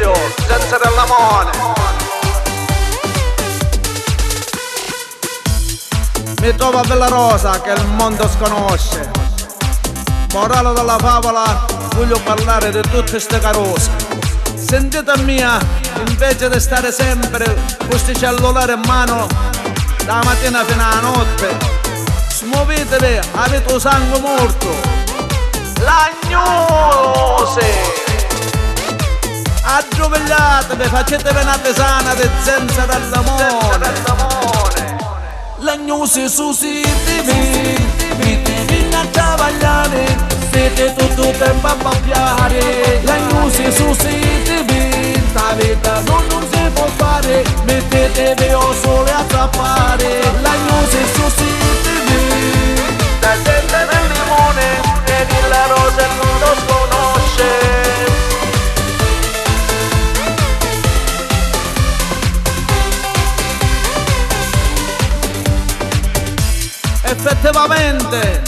Alessio, senza dell'amore. Mi trovo a Villa Rosa che il mondo sconosce. Morale della favola, voglio parlare di tutte queste carose. Sentite mia, invece di stare sempre con questi cellulari in mano da mattina fino alla notte, smuovetevi, avete un sangue morto. Lagnose! Aggiovegliatevi, facetevi una tisana di senza dell'amore. L'agnosi su siti viti a travagliare, siete tutto tempo a babbiare. L'agnosi su siti la vita non si può fare, mettetevi o sole a trappare. L'agnosi su siti la gente nel limone e Villa Rosa non lo sconosce. Effettivamente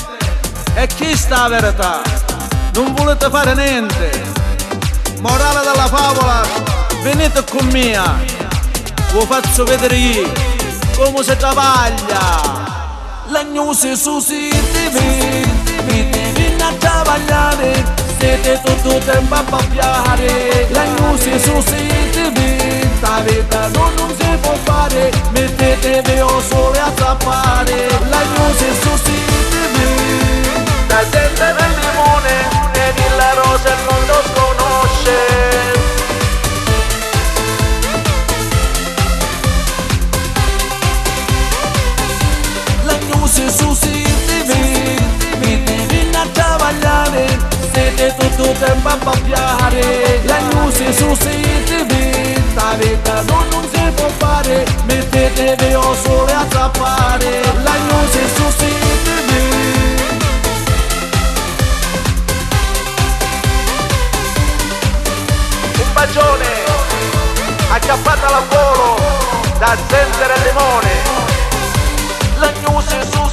è chi sta la verità, non volete fare niente. Morale della favola, venite con mia, vi faccio vedere io come si travaglia. l'agnosi su siti viti a travagliare, siete tutto tempo a babbiare. L'agnosi su siti la vita non si può fare, mettetevi o sole a trappare. L'agnosi su siti la gente nel limone e Villa Rosa non lo sconosce. L'agnosi su siti viti a travagliare, siete tutto tempo a babbiare. L'agnosi su siti la vita non si può fare, mettetevi o sole a trappare. L'agnosi su siti un bacione acchiappata al volo da zenzero e limone. l'agnosi su